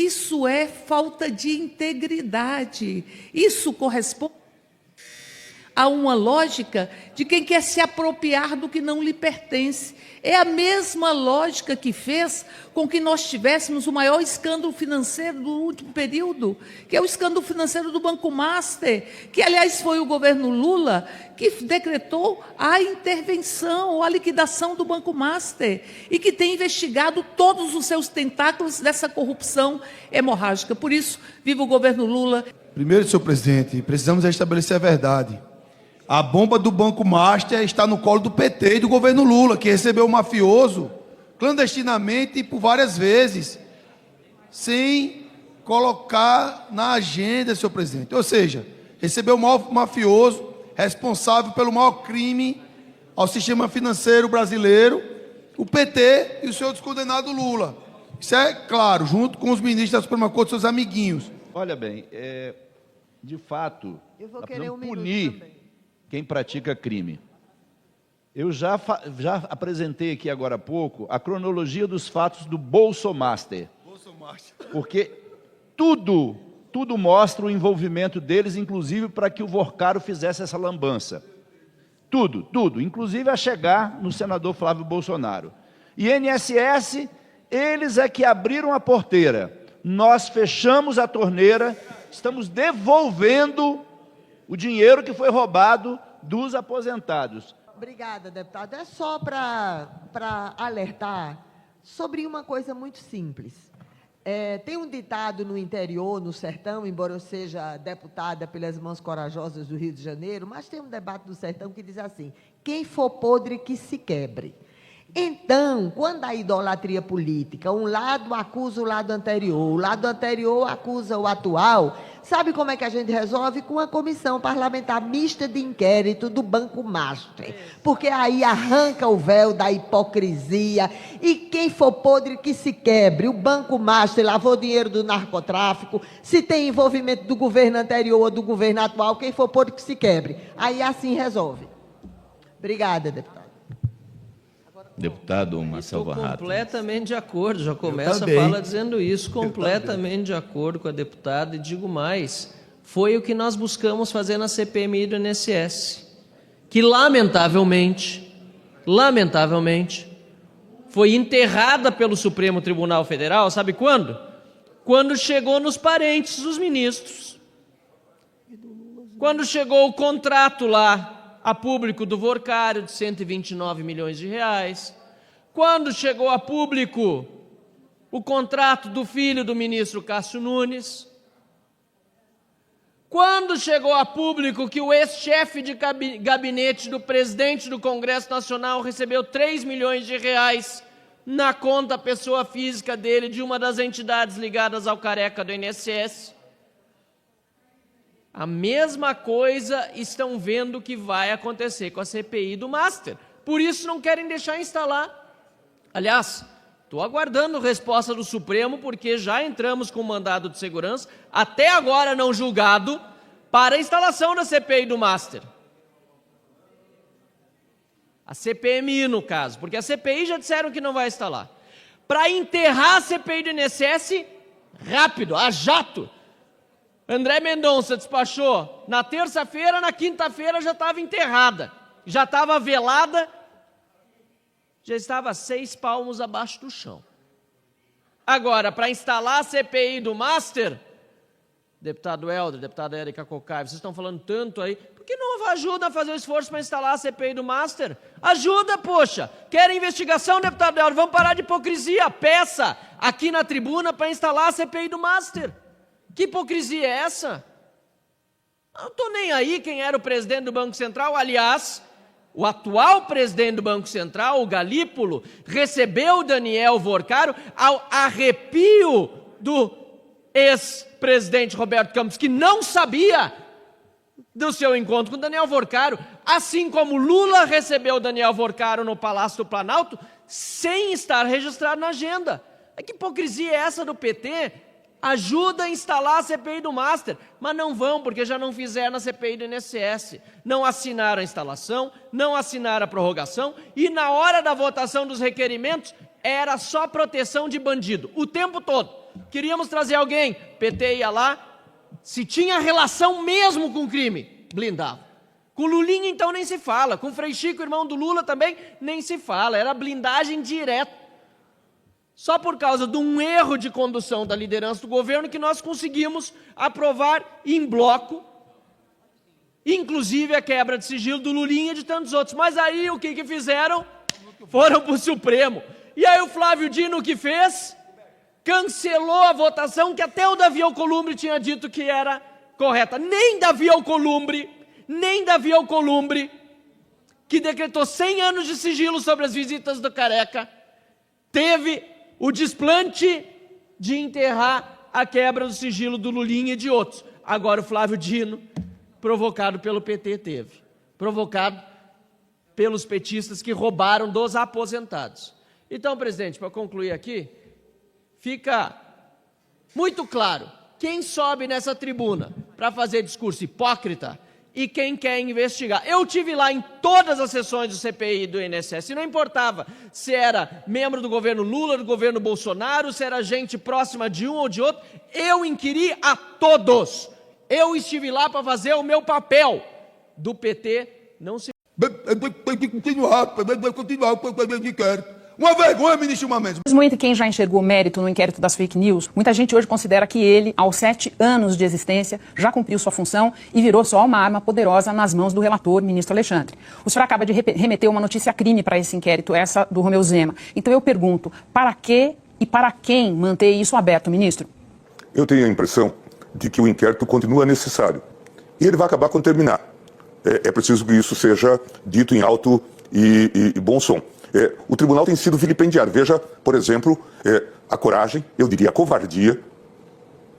Isso é falta de integridade. Isso corresponde a uma lógica de quem quer se apropriar do que não lhe pertence. É a mesma lógica que fez com que nós tivéssemos o maior escândalo financeiro do último período, que é o escândalo financeiro do Banco Master, que, aliás, foi o governo Lula que decretou a intervenção, a liquidação do Banco Master, e que tem investigado todos os seus tentáculos dessa corrupção hemorrágica. Por isso, viva o governo Lula. Primeiro, senhor presidente, precisamos estabelecer a verdade. A bomba do Banco Master está no colo do PT e do governo Lula, que recebeu o mafioso clandestinamente e por várias vezes, sem colocar na agenda, senhor presidente. Ou seja, recebeu o maior mafioso, responsável pelo maior crime ao sistema financeiro brasileiro, o PT e o senhor descondenado Lula. Isso é claro, junto com os ministros da Suprema Corte, seus amiguinhos. Olha bem, de fato, nós precisamos minuto punir também. Quem pratica crime. Eu já apresentei aqui agora há pouco a cronologia dos fatos do Bolsomaster. Porque tudo mostra o envolvimento deles, inclusive para que o Vorcaro fizesse essa lambança. Tudo, inclusive a chegar no senador Flávio Bolsonaro. INSS, eles é que abriram a porteira. Nós fechamos a torneira, estamos devolvendo o dinheiro que foi roubado dos aposentados. Obrigada, deputado. É só para alertar sobre uma coisa muito simples. Tem um ditado no interior, no sertão, embora eu seja deputada pelas Mãos Corajosas do Rio de Janeiro, mas tem um debate do sertão que diz assim: quem for podre que se quebre. Então, quando a idolatria política, um lado acusa o lado anterior acusa o atual, sabe como é que a gente resolve? Com a comissão parlamentar mista de inquérito do Banco Master. Porque aí arranca o véu da hipocrisia e quem for podre que se quebre. O Banco Master lavou dinheiro do narcotráfico, se tem envolvimento do governo anterior ou do governo atual, quem for podre que se quebre. Aí assim resolve. Obrigada, deputado. Deputado Marcel Van Hatten. Completamente de acordo, já começa a fala dizendo isso, completamente de acordo com a deputada, e digo mais, foi o que nós buscamos fazer na CPMI do INSS, que lamentavelmente, foi enterrada pelo Supremo Tribunal Federal, sabe quando? Quando chegou nos parentes dos ministros. Quando chegou o contrato lá, a público do Vorcário, de 129 milhões de reais. Quando chegou a público o contrato do filho do ministro Cássio Nunes. Quando chegou a público que o ex-chefe de gabinete do presidente do Congresso Nacional recebeu 3 milhões de reais na conta pessoa física dele, de uma das entidades ligadas ao careca do INSS. A mesma coisa estão vendo que vai acontecer com a CPI do Master. Por isso não querem deixar instalar. Aliás, estou aguardando resposta do Supremo, porque já entramos com mandado de segurança, até agora não julgado, para a instalação da CPI do Master. A CPMI, no caso, porque a CPI já disseram que não vai instalar. Para enterrar a CPI do INSS, rápido, a jato. André Mendonça despachou na terça-feira, na quinta-feira já estava enterrada, já estava velada, já estava 6 palmos abaixo do chão. Agora, para instalar a CPI do Master, deputado Helder, deputada Érica Cocai, vocês estão falando tanto aí, por que não ajuda a fazer o esforço para instalar a CPI do Master? Ajuda, poxa! Querem investigação, deputado Helder? Vamos parar de hipocrisia, peça aqui na tribuna para instalar a CPI do Master. Que hipocrisia é essa? Não estou nem aí quem era o presidente do Banco Central. Aliás, o atual presidente do Banco Central, o Galípolo, recebeu o Daniel Vorcaro ao arrepio do ex-presidente Roberto Campos, que não sabia do seu encontro com o Daniel Vorcaro, assim como Lula recebeu o Daniel Vorcaro no Palácio do Planalto, sem estar registrado na agenda. Que hipocrisia é essa do PT? Ajuda a instalar a CPI do Master, mas não vão, porque já não fizeram a CPI do INSS. Não assinaram a instalação, não assinaram a prorrogação, e na hora da votação dos requerimentos, era só proteção de bandido, o tempo todo. Queríamos trazer alguém, PT ia lá, se tinha relação mesmo com o crime, blindava. Com Lulinha, então, nem se fala. Com Frei Chico, irmão do Lula, também nem se fala. Era blindagem direta. Só por causa de um erro de condução da liderança do governo que nós conseguimos aprovar em bloco, inclusive a quebra de sigilo do Lulinha e de tantos outros. Mas aí o que fizeram? Foram para o Supremo. E aí o Flávio Dino o que fez? Cancelou a votação que até o Davi Alcolumbre tinha dito que era correta. Nem Davi Alcolumbre, que decretou 100 anos de sigilo sobre as visitas do Careca, teve o desplante de enterrar a quebra do sigilo do Lulinha e de outros. Agora o Flávio Dino, provocado pelo PT, teve. Provocado pelos petistas que roubaram dos aposentados. Então, presidente, para concluir aqui, fica muito claro quem sobe nessa tribuna para fazer discurso hipócrita e quem quer investigar. Eu tive lá em todas as sessões do CPI e do INSS, e não importava se era membro do governo Lula, do governo Bolsonaro, se era gente próxima de um ou de outro, eu inquiri a todos. Eu estive lá para fazer o meu papel. Do PT, não se... Vai continuar com o inquérito. Uma vergonha, ministro Gilmar Mendes. Mesmo entre quem já enxergou mérito no inquérito das fake news, muita gente hoje considera que ele, aos 7 anos de existência, já cumpriu sua função e virou só uma arma poderosa nas mãos do relator, ministro Alexandre. O senhor acaba de remeter uma notícia crime para esse inquérito, essa do Romeu Zema. Então eu pergunto, para que e para quem manter isso aberto, ministro? Eu tenho a impressão de que o inquérito continua necessário. E ele vai acabar quando terminar. É preciso que isso seja dito em alto e bom som. O tribunal tem sido vilipendiado. Veja, por exemplo, a coragem, eu diria a covardia,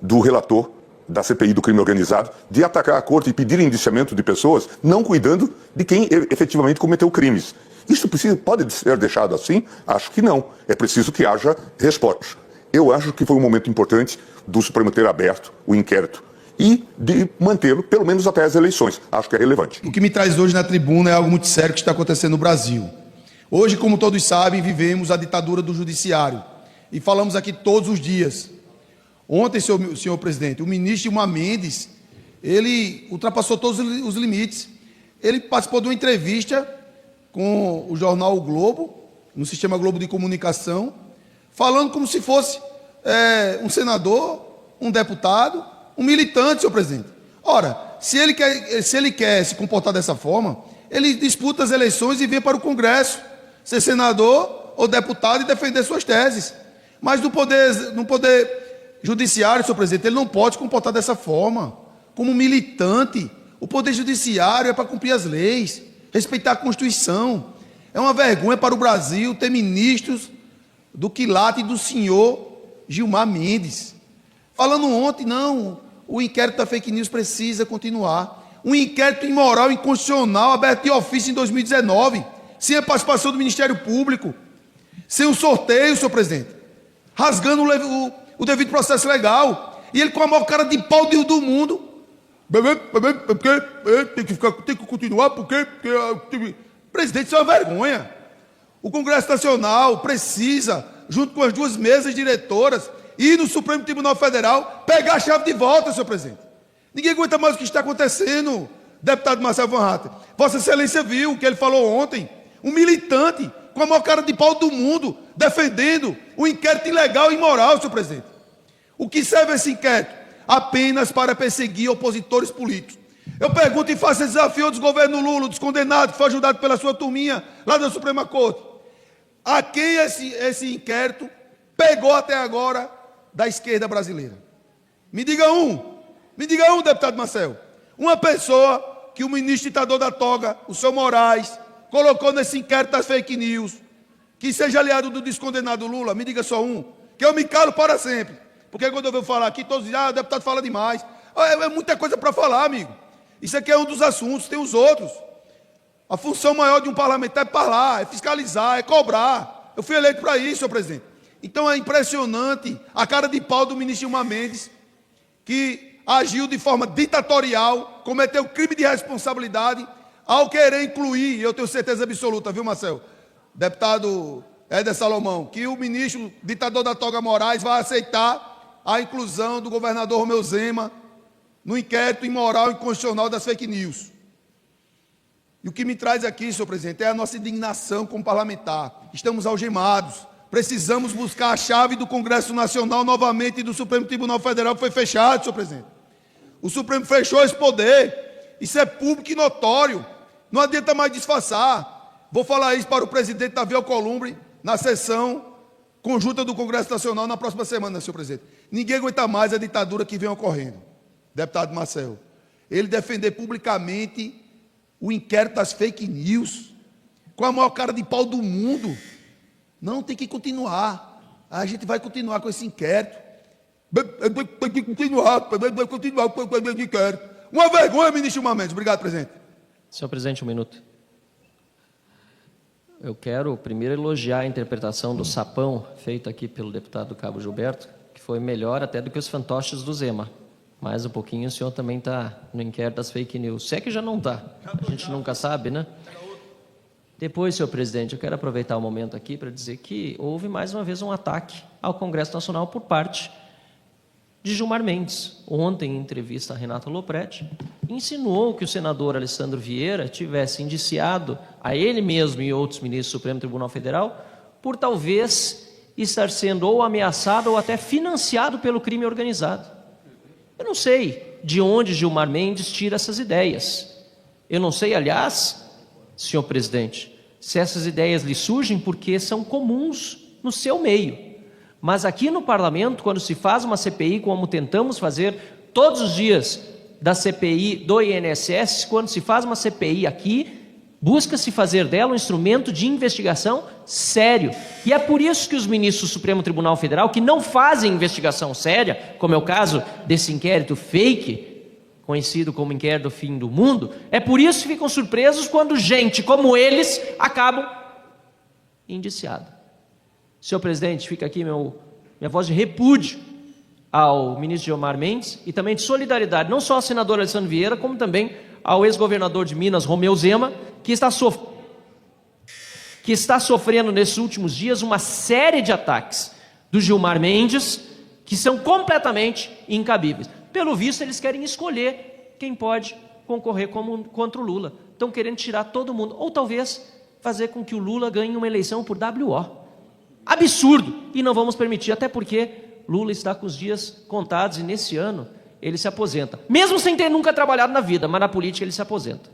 do relator da CPI do crime organizado de atacar a corte e pedir indiciamento de pessoas não cuidando de quem efetivamente cometeu crimes. Isso pode ser deixado assim? Acho que não. É preciso que haja respostas. Eu acho que foi um momento importante do Supremo ter aberto o inquérito e de mantê-lo, pelo menos até as eleições. Acho que é relevante. O que me traz hoje na tribuna é algo muito sério que está acontecendo no Brasil. Hoje, como todos sabem, vivemos a ditadura do judiciário. E falamos aqui todos os dias. Ontem, senhor presidente, o ministro Gilmar Mendes, ele ultrapassou todos os limites. Ele participou de uma entrevista com o jornal O Globo, no Sistema Globo de Comunicação, falando como se fosse um senador, um deputado, um militante, senhor presidente. Ora, se ele quer se comportar dessa forma, ele disputa as eleições e vem para o Congresso, ser senador ou deputado e defender suas teses. Mas no poder judiciário, senhor presidente, ele não pode se comportar dessa forma. Como militante, o poder judiciário é para cumprir as leis, respeitar a Constituição. É uma vergonha para o Brasil ter ministros do quilate do senhor Gilmar Mendes. Falando ontem, não, o inquérito da fake news precisa continuar. Um inquérito imoral e inconstitucional aberto de ofício em 2019, sem a participação do Ministério Público, sem o sorteio, senhor presidente, rasgando o devido processo legal, e ele com a maior cara de pau do mundo. Tem que continuar, porque presidente, isso é uma vergonha. O Congresso Nacional precisa, junto com as duas mesas diretoras, ir no Supremo Tribunal Federal, pegar a chave de volta, senhor presidente. Ninguém aguenta mais o que está acontecendo, deputado Marcelo Van Hatten. Vossa Excelência viu o que ele falou ontem. Um militante com a maior cara de pau do mundo, defendendo um inquérito ilegal e imoral, senhor presidente. O que serve esse inquérito? Apenas para perseguir opositores políticos. Eu pergunto e faço esse desafio ao desgoverno Lula, dos condenados, que foi ajudado pela sua turminha lá da Suprema Corte. A quem esse inquérito pegou até agora da esquerda brasileira? Me diga um, deputado Marcelo. Uma pessoa que o ministro ditador da toga, o senhor Moraes, colocou nesse inquérito das fake news, que seja aliado do descondenado Lula, me diga só um, que eu me calo para sempre. Porque quando eu venho falar aqui, todos dizem, o deputado fala demais. É muita coisa para falar, amigo. Isso aqui é um dos assuntos, tem os outros. A função maior de um parlamentar é falar, é fiscalizar, é cobrar. Eu fui eleito para isso, senhor presidente. Então é impressionante a cara de pau do ministro Gilmar Mendes, que agiu de forma ditatorial, cometeu crime de responsabilidade, ao querer incluir, eu tenho certeza absoluta, viu, Marcelo? Deputado Éder Salomão, que o ministro ditador da toga Moraes vai aceitar a inclusão do governador Romeu Zema no inquérito imoral e inconstitucional das fake news. E o que me traz aqui, senhor presidente, é a nossa indignação como parlamentar. Estamos algemados. Precisamos buscar a chave do Congresso Nacional novamente e do Supremo Tribunal Federal, que foi fechado, senhor presidente. O Supremo fechou esse poder. Isso é público e notório. Não adianta mais disfarçar. Vou falar isso para o presidente Davi Alcolumbre na sessão conjunta do Congresso Nacional na próxima semana, senhor presidente. Ninguém aguenta mais a ditadura que vem ocorrendo. Deputado Marcel, ele defender publicamente o inquérito das fake news, com a maior cara de pau do mundo. Não, tem que continuar. A gente vai continuar com esse inquérito. Tem que continuar com esse inquérito. Uma vergonha, ministro Gilmar Mendes. Obrigado, presidente. Senhor presidente, um minuto. Eu quero primeiro elogiar a interpretação do sapão feita aqui pelo deputado Cabo Gilberto, que foi melhor até do que os fantoches do Zema. Mais um pouquinho o senhor também está no inquérito das fake news. Se é que já não está, a gente nunca sabe, né? Depois, senhor presidente, eu quero aproveitar o momento aqui para dizer que houve mais uma vez um ataque ao Congresso Nacional por parte de Gilmar Mendes. Ontem, em entrevista a Renata Lopretti, insinuou que o senador Alessandro Vieira tivesse indiciado a ele mesmo e outros ministros do Supremo Tribunal Federal por talvez estar sendo ou ameaçado ou até financiado pelo crime organizado. Eu não sei de onde Gilmar Mendes tira essas ideias. Eu não sei, aliás, senhor presidente, se essas ideias lhe surgem porque são comuns no seu meio. Mas aqui no parlamento, quando se faz uma CPI, como tentamos fazer todos os dias da CPI do INSS, quando se faz uma CPI aqui, busca-se fazer dela um instrumento de investigação sério. E é por isso que os ministros do Supremo Tribunal Federal, que não fazem investigação séria, como é o caso desse inquérito fake, conhecido como inquérito do fim do mundo, é por isso que ficam surpresos quando gente como eles acabam indiciada. Senhor presidente, fica aqui minha voz de repúdio ao ministro Gilmar Mendes e também de solidariedade, não só ao senador Alessandro Vieira, como também ao ex-governador de Minas, Romeu Zema, que está sofrendo nesses últimos dias uma série de ataques do Gilmar Mendes que são completamente incabíveis. Pelo visto, eles querem escolher quem pode concorrer contra o Lula. Estão querendo tirar todo mundo, ou talvez fazer com que o Lula ganhe uma eleição por WO. Absurdo! E não vamos permitir, até porque Lula está com os dias contados e nesse ano ele se aposenta. Mesmo sem ter nunca trabalhado na vida, mas na política ele se aposenta.